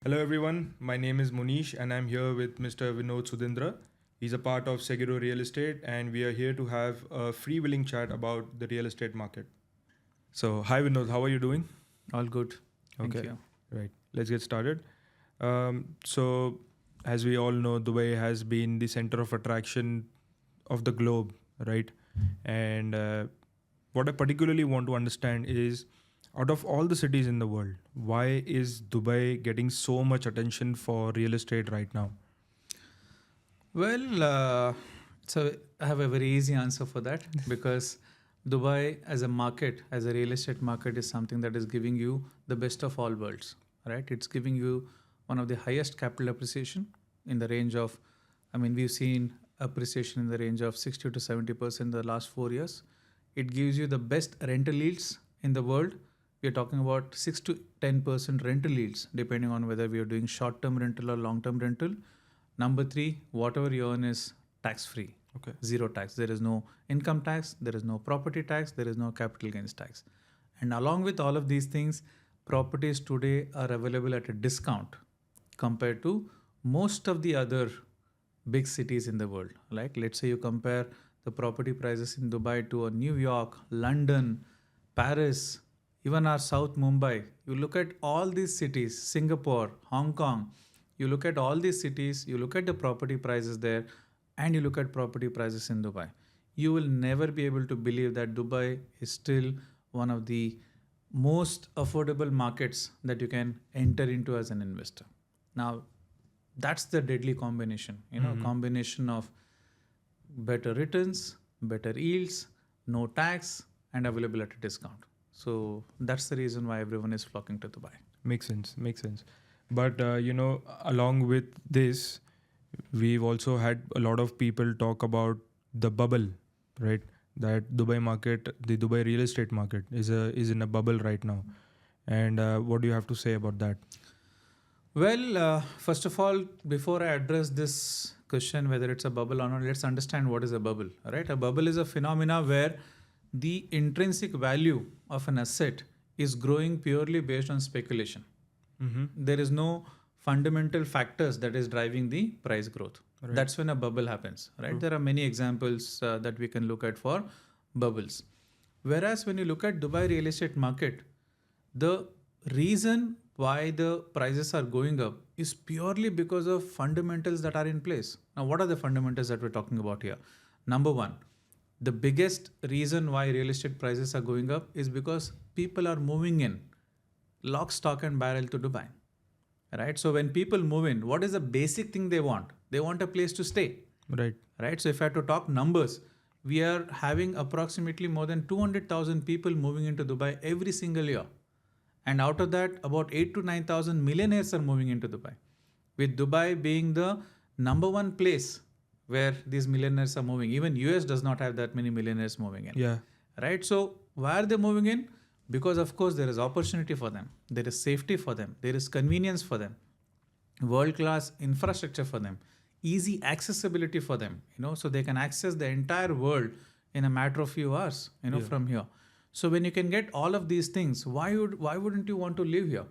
Hello everyone, my name is Munish and I'm here with Mr. Vinod Sudhindra. He's a part of Seguro Real Estate and we are here to have a freewheeling chat about the real estate market. So, hi Vinod, how are you doing? All good. Thank Okay, you. right, let's get started. So, as we all know, Dubai has been the center of attraction of the globe, right? And what I particularly want to understand is out of all the cities in the world, why is Dubai getting so much attention for real estate right now? Well, so I have a very easy answer for that because Dubai as a market, as a real estate market, is something that is giving you the best of all worlds, right? It's giving you one of the highest capital appreciation in the range of, we've seen appreciation in the range of 60 to 70% in the last 4 years. It gives you the best rental yields in the world. We're talking about 6 to 10% rental yields, depending on whether we are doing short term rental or long term rental. Number three, whatever you earn is tax free. Okay. Zero tax. There is no income tax, there is no property tax, there is no capital gains tax. And along with all of these things, properties today are available at a discount compared to most of the other big cities in the world. Like, let's say you compare the property prices in Dubai to a New York, London, Paris, even our South Mumbai. You look at all these cities, Singapore, Hong Kong, you look at all these cities, you look at the property prices there, and you look at property prices in Dubai. You will never be able to believe that Dubai is still one of the most affordable markets that you can enter into as an investor. Now, that's the deadly combination, combination of better returns, better yields, no tax, and available at a discount. So that's the reason why everyone is flocking to Dubai. Makes sense, makes sense. But along with this, we've also had a lot of people talk about the bubble, right? That Dubai market, the Dubai real estate market, is in a bubble right now. And what do you have to say about that? Well, first of all, before I address this question, whether it's a bubble or not, let's understand what is a bubble. Right? A bubble is a phenomena where the intrinsic value of an asset is growing purely based on speculation. Mm-hmm. There is no fundamental factors that is driving the price growth. Right. That's when a bubble happens. Right? True. There are many examples that we can look at for bubbles. Whereas when you look at Dubai real estate market, the reason why the prices are going up is purely because of fundamentals that are in place. Now, what are the fundamentals that we're talking about here? Number one, the biggest reason why real estate prices are going up is because people are moving in lock, stock, and barrel to Dubai. Right? So when people move in, what is the basic thing they want? They want a place to stay. Right. Right? So if I have to talk numbers, we are having approximately more than 200,000 people moving into Dubai every single year. And out of that, about 8 to 9,000 millionaires are moving into Dubai. With Dubai being the number one place where these millionaires are moving. Even US does not have that many millionaires moving in. Yeah. Right? So why are they moving in? Because of course there is opportunity for them. There is safety for them. There is convenience for them. World-class infrastructure for them. Easy accessibility for them. So they can access the entire world in a matter of few hours, from here. So when you can get all of these things, why wouldn't you want to live here?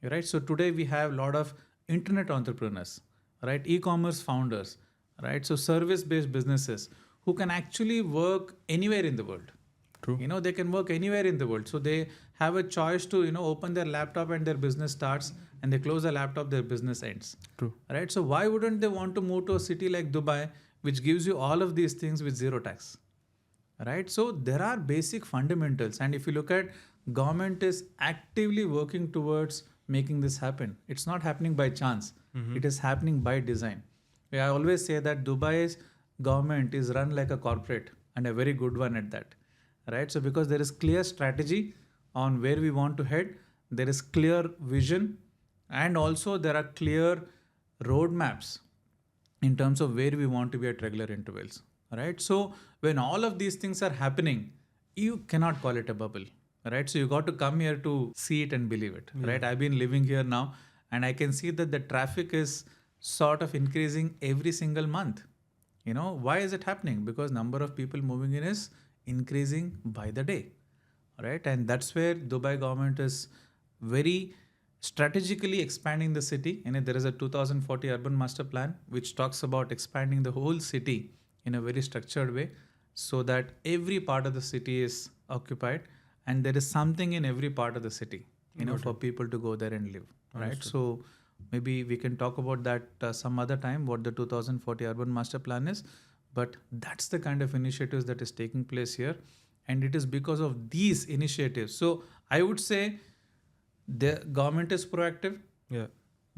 Right? So today we have a lot of internet entrepreneurs, right? E-commerce founders, right? So service-based businesses who can actually work anywhere in the world. True. They can work anywhere in the world. So they have a choice to, open their laptop and their business starts, and they close the laptop, their business ends. True. Right? So why wouldn't they want to move to a city like Dubai, which gives you all of these things with zero tax? Right? So there are basic fundamentals. And if you look at, government is actively working towards making this happen. It's not happening by chance. Mm-hmm. It is happening by design. I always say that Dubai's government is run like a corporate, and a very good one at that. Right? So because there is clear strategy on where we want to head, there is clear vision, and also there are clear roadmaps in terms of where we want to be at regular intervals. Right? So when all of these things are happening, you cannot call it a bubble. Right? So you got to come here to see it and believe it. Right? I've been living here now, and I can see that the traffic is sort of increasing every single month. Why is it happening? Because number of people moving in is increasing by the day. Right? And that's where Dubai government is very strategically expanding the city. There is a 2040 urban master plan which talks about expanding the whole city in a very structured way, so that every part of the city is occupied and there is something in every part of the city, for people to go there and live. Right. Understood. So maybe we can talk about that some other time, what the 2040 urban master plan is. But that's the kind of initiatives that is taking place here. And it is because of these initiatives. So I would say the government is proactive. Yeah.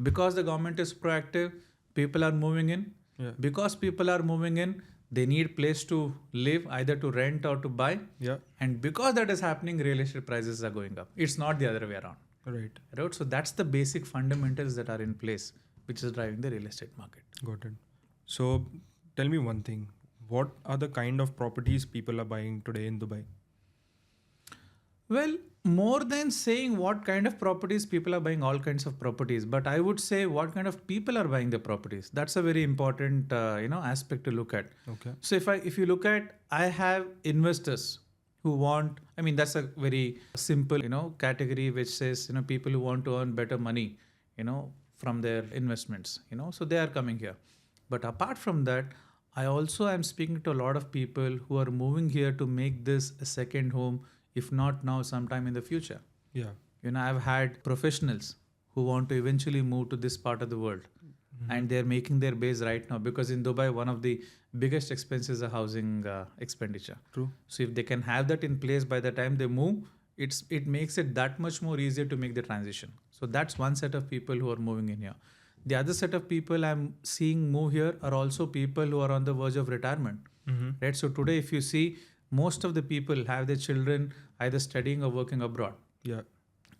Because the government is proactive, people are moving in. Yeah. Because people are moving in, they need place to live, either to rent or to buy. Yeah. And because that is happening, real estate prices are going up. It's not the other way around. Right. Right? So that's the basic fundamentals that are in place, which is driving the real estate market. Got it. So tell me one thing. What are the kind of properties people are buying today in Dubai? Well, more than saying what kind of properties, people are buying all kinds of properties, but I would say what kind of people are buying the properties. That's a very important aspect to look at. Okay. So if you look at, I have investors who want, that's a very simple category which says people who want to earn better money from their investments, so they are coming here. But apart from that, I also am speaking to a lot of people who are moving here to make this a second home, if not now, sometime in the future. Yeah. I've had professionals who want to eventually move to this part of the world. Mm-hmm. And they're making their base right now, because in Dubai, one of the biggest expenses is housing expenditure. True. So if they can have that in place by the time they move, it makes it that much more easier to make the transition. So that's one set of people who are moving in here. The other set of people I'm seeing move here are also people who are on the verge of retirement. Mm-hmm. Right. So today, if you see, most of the people have their children either studying or working abroad. Yeah.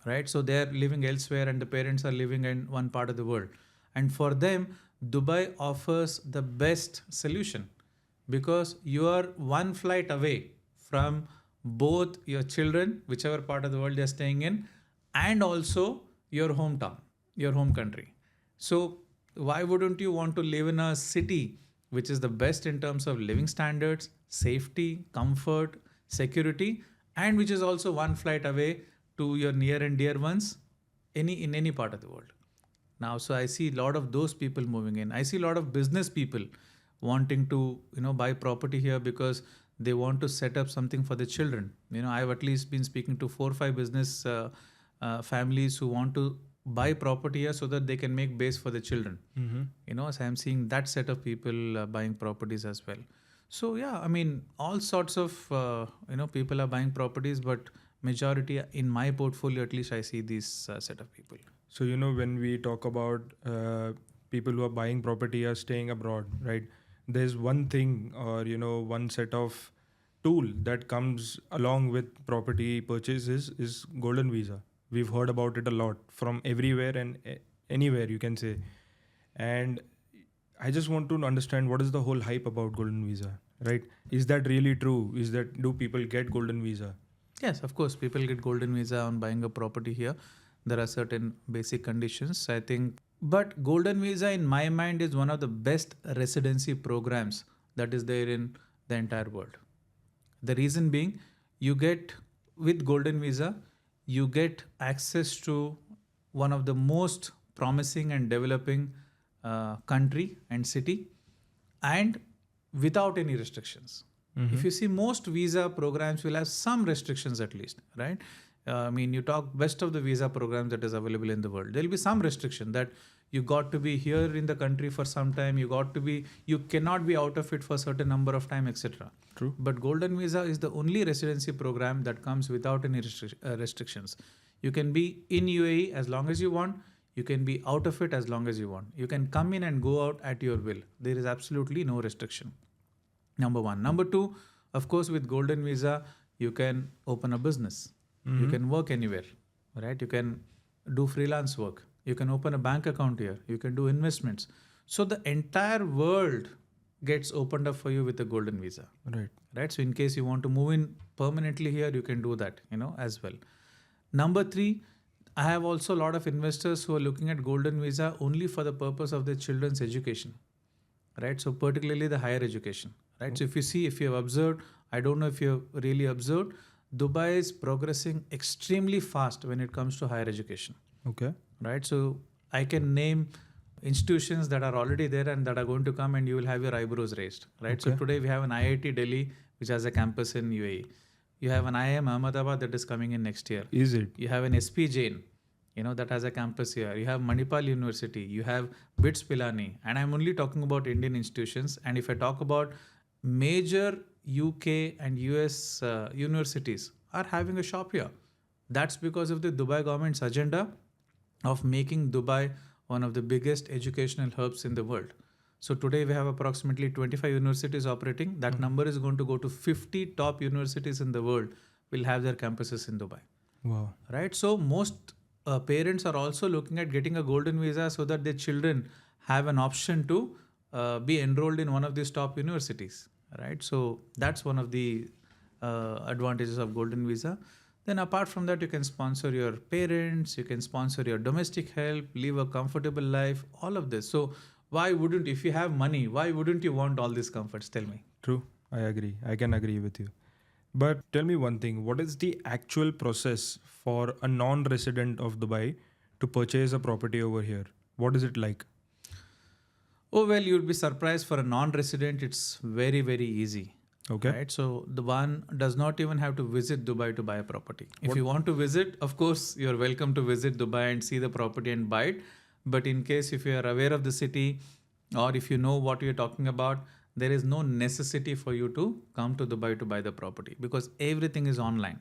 Right. So they're living elsewhere and the parents are living in one part of the world. And for them, Dubai offers the best solution, because you are one flight away from both your children, whichever part of the world they're staying in, and also your hometown, your home country. So why wouldn't you want to live in a city which is the best in terms of living standards, safety, comfort, security, and which is also one flight away to your near and dear ones in any part of the world? Now, so I see a lot of those people moving in. I see a lot of business people wanting to, buy property here because they want to set up something for the children. I've at least been speaking to 4 or 5 business families who want to buy property here so that they can make base for the children. Mm-hmm. So I'm seeing that set of people buying properties as well. So yeah, all sorts of people are buying properties, but majority in my portfolio, at least I see these set of people. So when we talk about people who are buying property or staying abroad, right? There's one thing, or one set of tool that comes along with property purchases is golden visa. We've heard about it a lot from everywhere and anywhere, you can say. And I just want to understand, what is the whole hype about golden visa, right? Is that really true? Do people get golden visa? Yes, of course, people get golden visa on buying a property here. There are certain basic conditions, I think. But golden visa, in my mind, is one of the best residency programs that is there in the entire world. The reason being, with golden visa, you get access to one of the most promising and developing country and city, and without any restrictions. Mm-hmm. If you see, most visa programs will have some restrictions at least, right? You talk best of the visa programs that is available in the world, there will be some restriction that you got to be here in the country for some time, you cannot be out of it for a certain number of time, etc. True. But golden visa is the only residency program that comes without any restrictions. You can be in UAE as long as you want. You can be out of it as long as you want. You can come in and go out at your will. There is absolutely no restriction. Number one. Number two, of course, with golden visa, you can open a business. Mm-hmm. You can work anywhere, right? You can do freelance work. You can open a bank account here. You can do investments. So the entire world gets opened up for you with a golden visa. Right. So in case you want to move in permanently here, you can do that, as well. Number three, I have also a lot of investors who are looking at golden visa only for the purpose of their children's education, right? So particularly the higher education, right? So if you have observed, I don't know if you have really observed, Dubai is progressing extremely fast when it comes to higher education. Okay. right? So I can name institutions that are already there and that are going to come, and you will have your eyebrows raised, right? So Okay. today we have an IIT Delhi, which has a campus in UAE. You have an IIM Ahmedabad that is coming in next year. Is it? You have an SP Jain, that has a campus here. You have Manipal University. You have BITS Pilani. And I'm only talking about Indian institutions. And if I talk about major UK and US universities are having a shop here. That's because of the Dubai government's agenda of making Dubai one of the biggest educational hubs in the world. So today we have approximately 25 universities operating. That number is going to go to 50 top universities in the world will have their campuses in Dubai. Wow. Right? So most parents are also looking at getting a golden visa so that their children have an option to be enrolled in one of these top universities. Right? So that's one of the advantages of golden visa. Then apart from that, you can sponsor your parents, you can sponsor your domestic help, live a comfortable life, all of this. So why wouldn't, if you have money, why wouldn't you want all these comforts? Tell me. True. I agree. I can agree with you. But tell me one thing, what is the actual process for a non-resident of Dubai to purchase a property over here? What is it like? Oh, well, you'd be surprised. For a non-resident, it's very, very easy. Okay. Right. So the one does not even have to visit Dubai to buy a property. If you want to visit, of course, you're welcome to visit Dubai and see the property and buy it. But in case if you are aware of the city or if you know what you're talking about, there is no necessity for you to come to Dubai to buy the property because everything is online.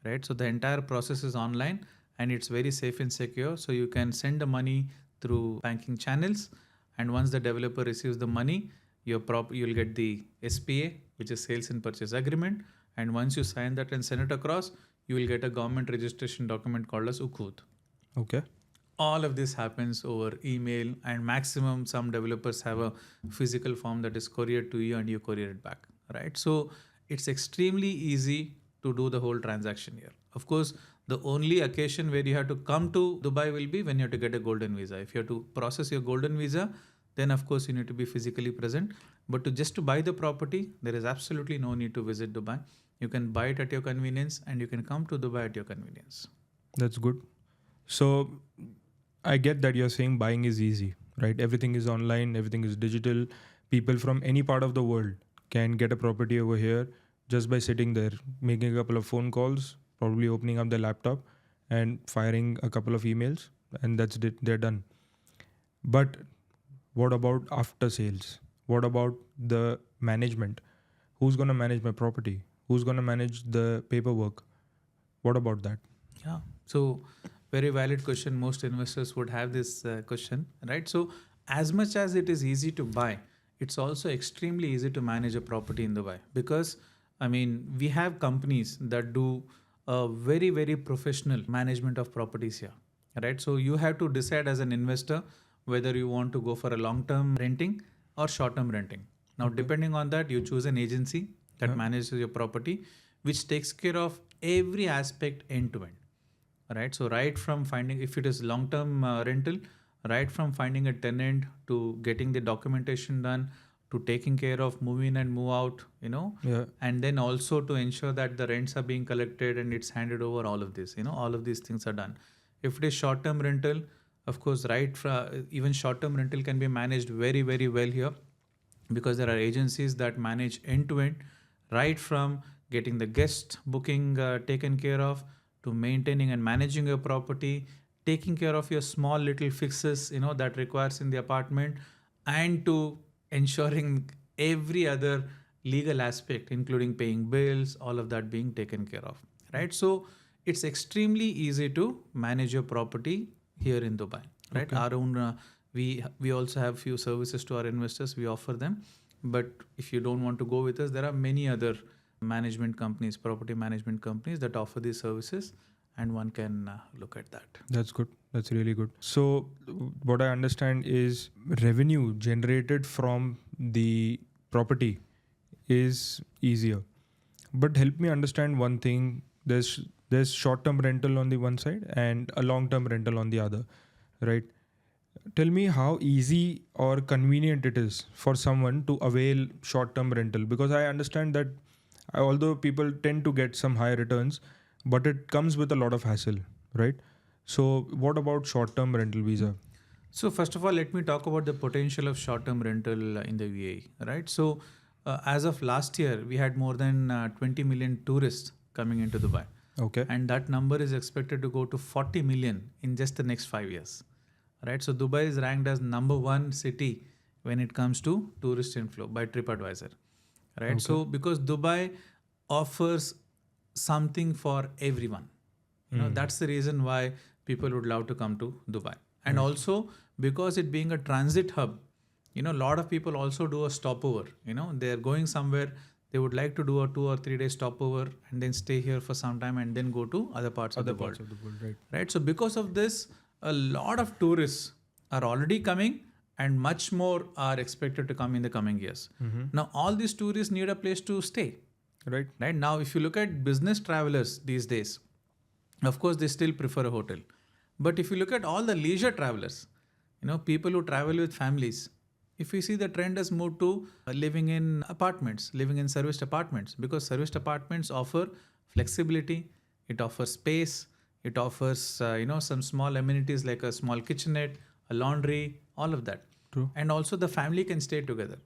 Right. So the entire process is online and it's very safe and secure. So you can send the money through banking channels. And once the developer receives the money, you'll get the SPA, which is sales and purchase agreement. And once you sign that and send it across, you will get a government registration document called as Ukhud. Okay. All of this happens over email, and maximum some developers have a physical form that is couriered to you and you courier it back, right? So it's extremely easy to do the whole transaction here. Of course, the only occasion where you have to come to Dubai will be when you have to get a golden visa. If you have to process your golden visa, then of course you need to be physically present. But to buy the property, there is absolutely no need to visit Dubai. You can buy it at your convenience and you can come to Dubai at your convenience. That's good. So I get that you're saying buying is easy, right? Everything is online, everything is digital. People from any part of the world can get a property over here just by sitting there, making a couple of phone calls, probably opening up their laptop and firing a couple of emails, and that's it, they're done. But what about after sales? What about the management? Who's going to manage my property? Who's going to manage the paperwork? What about that? Yeah. So very valid question. Most investors would have this question, right? So as much as it is easy to buy, it's also extremely easy to manage a property in Dubai because, we have companies that do a very, very professional management of properties here, right? So you have to decide as an investor whether you want to go for a long-term renting or short-term renting. Now, depending on that, you choose an agency that manages your property, which takes care of every aspect end to end. Right. So right from finding, if it is long-term rental, right from finding a tenant to getting the documentation done, to taking care of move in and move out, and then also to ensure that the rents are being collected and it's handed over, all of this, all of these things are done. If it is short-term rental, of course, even short-term rental can be managed very, very well here because there are agencies that manage end to end, right from getting the guest booking taken care of, to maintaining and managing your property, taking care of your small little fixes, that requires in the apartment, and to ensuring every other legal aspect, including paying bills, all of that being taken care of, right? So it's extremely easy to manage your property here in Dubai, right? Okay. Our own, we also have few services to our investors. We offer them, but if you don't want to go with us, there are many other management companies, property management companies that offer these services, and one can look at that. That's good. That's really good. So what I understand is revenue generated from the property is easier. But help me understand one thing. There's short-term rental on the one side and a long-term rental on the other, right? Tell me how easy or convenient it is for someone to avail short-term rental, because I understand that although people tend to get some high returns, but it comes with a lot of hassle, right? So what about short-term rental visa? So first of all, let me talk about the potential of short-term rental in the UAE, right? So as of last year, we had more than 20 million tourists coming into Dubai, Okay. and that number is expected to go to 40 million in just the next 5 years, right? So Dubai is ranked as number one city when it comes to tourist inflow by TripAdvisor, right? Okay. So because Dubai offers something for everyone, that's the reason why people would love to come to Dubai. And also because it being a transit hub, a lot of people also do a stopover. They're going somewhere, they would like to do a 2 or 3 day stopover and then stay here for some time and then go to other parts of the world. Of the world, right? Right? So because of this, a lot of tourists are already coming and much more are expected to come in the coming years. Now, all these tourists need a place to stay. Right. Right? Now, if you look at business travelers these days, of course, they still prefer a hotel. But if you look at all the leisure travelers, people who travel with families, if you see the trend has moved to living in apartments, living in serviced apartments, because serviced apartments offer flexibility, it offers space, it offers some small amenities like a small kitchenette, a laundry, all of that. True. And also the family can stay together.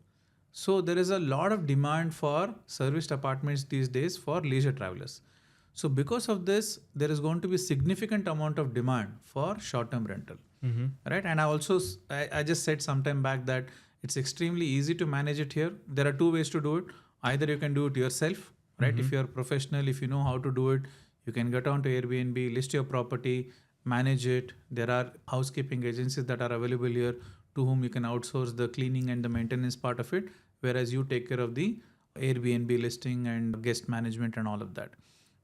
So there is a lot of demand for serviced apartments these days for leisure travelers. So because of this, there is going to be significant amount of demand for short-term rental, right? And I just said sometime back that it's extremely easy to manage it here. There are two ways to do it. Either you can do it yourself, right? If you're a professional, if you know how to do it, you can get onto Airbnb, list your property, manage it. There are housekeeping agencies that are available here to whom you can outsource the cleaning and the maintenance part of it, whereas you take care of the Airbnb listing and guest management and all of that.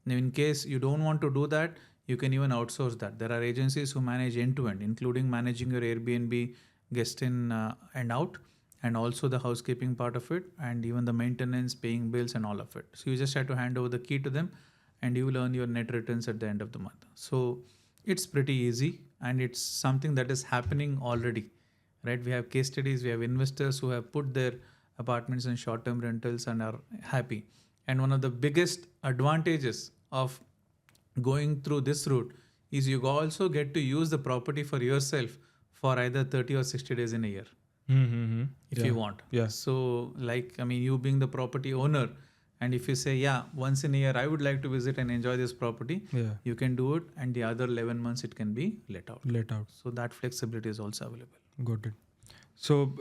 Now, in case you don't want to do that, you can even outsource that. There are agencies who manage end-to-end, including managing your Airbnb guest in and out, and also the housekeeping part of it, and even the maintenance, paying bills, and all of it. So you just have to hand over the key to them, and you will earn your net returns at the end of the month. So it's pretty easy, and it's something that is happening already, right? We have case studies, we have investors who have put their apartments in short-term rentals and are happy. And one of the biggest advantages of going through this route is you also get to use the property for yourself for either 30 or 60 days in a year if you want. Yeah. So you being the property owner, and if you say, once in a year I would like to visit and enjoy this property, you can do it, and the other 11 months it can be let out. So that flexibility is also available. Got it. So,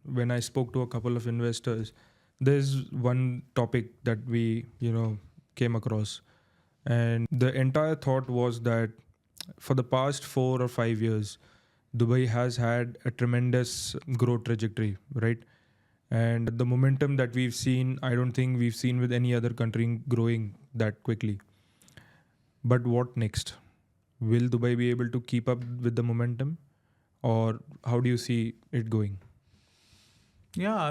when I spoke to a couple of investors, there's one topic that we, came across. And the entire thought was that for the past 4 or 5 years, Dubai has had a tremendous growth trajectory, right? And the momentum that we've seen, I don't think we've seen with any other country growing that quickly. But what next? Will Dubai be able to keep up with the momentum? Or how do you see it going? Yeah,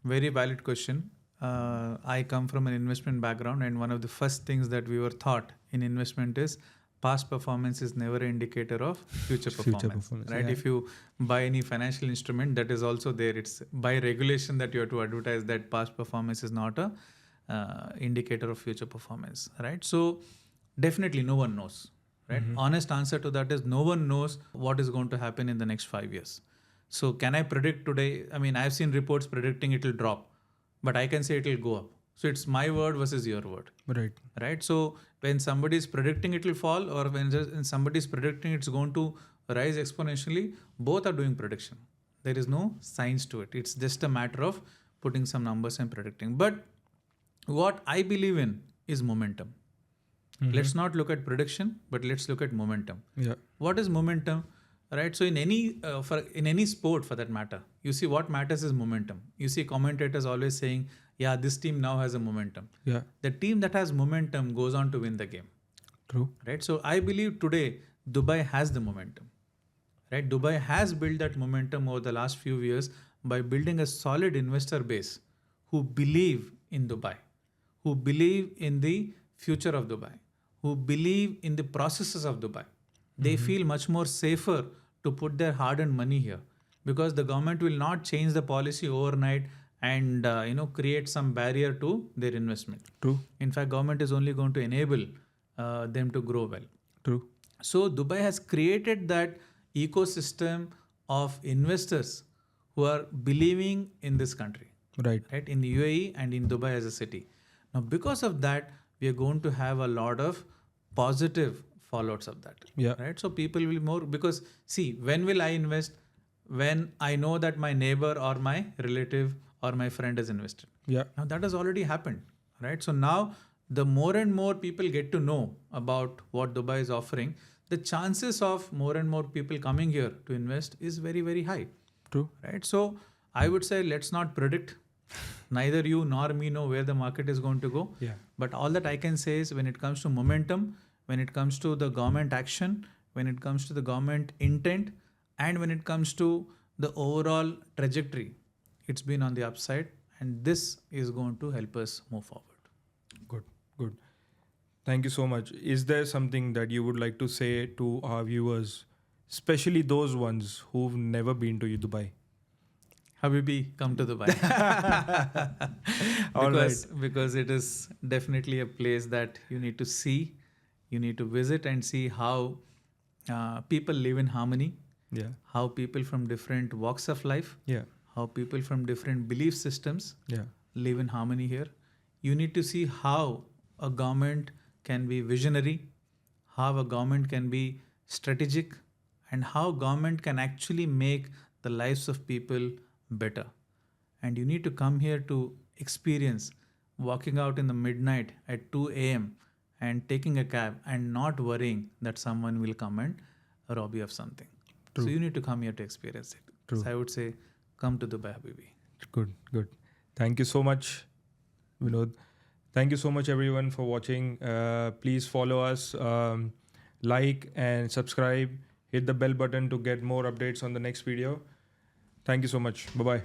very valid question. I come from an investment background, and one of the first things that we were taught in investment is past performance is never an indicator of future performance. Right? Yeah. If you buy any financial instrument, that is also there. It's by regulation that you have to advertise that past performance is not a indicator of future performance. Right? So definitely no one knows. Right? Honest answer to that is no one knows what is going to happen in the next 5 years. So can I predict today? I've seen reports predicting it will drop, but I can say it will go up. So it's my word versus your word. Right. So when somebody is predicting it will fall, or when somebody is predicting it's going to rise exponentially, both are doing prediction. There is no science to it. It's just a matter of putting some numbers and predicting. But what I believe in is momentum. Let's not look at prediction, but let's look at momentum. Yeah. What is momentum? Right. So in any sport for that matter, you see what matters is momentum. You see commentators always saying, this team now has a momentum. Yeah. The team that has momentum goes on to win the game. True. Right. So I believe today Dubai has the momentum. Right. Dubai has built that momentum over the last few years by building a solid investor base who believe in Dubai, who believe in the future of Dubai, who believe in the processes of Dubai. They feel much more safer to put their hard-earned money here, because the government will not change the policy overnight and create some barrier to their investment. True. In fact, government is only going to enable them to grow well. True. So Dubai has created that ecosystem of investors who are believing in this country, Right. right? In the UAE and in Dubai as a city. Now, because of that, we are going to have a lot of positive fallouts of that, Yeah. right? So people will more, because see, when will I invest? When I know that my neighbor or my relative or my friend has invested. Yeah. Now that has already happened, right? So now the more and more people get to know about what Dubai is offering, the chances of more and more people coming here to invest is very, very high, True. right? So I would say let's not predict. Neither you nor me know where the market is going to go. Yeah. But all that I can say is when it comes to momentum, when it comes to the government action, when it comes to the government intent, and when it comes to the overall trajectory, it's been on the upside, and this is going to help us move forward. Good. Good. Thank you so much. Is there something that you would like to say to our viewers, especially those ones who've never been to Dubai? Habibi, come to Dubai. All because it is definitely a place that you need to see, you need to visit and see how people live in harmony, Yeah. how people from different walks of life, Yeah. how people from different belief systems Yeah. live in harmony here. You need to see how a government can be visionary, how a government can be strategic, and how government can actually make the lives of people better. And you need to come here to experience walking out in the midnight at 2 a.m. and taking a cab and not worrying that someone will come and rob you of something. True. So you need to come here to experience it. True. So I would say, come to Dubai, Habibi. Good. Good. Thank you so much, Vinod. Thank you so much, everyone, for watching. Please follow us, like and subscribe. Hit the bell button to get more updates on the next video. Thank you so much. Bye bye.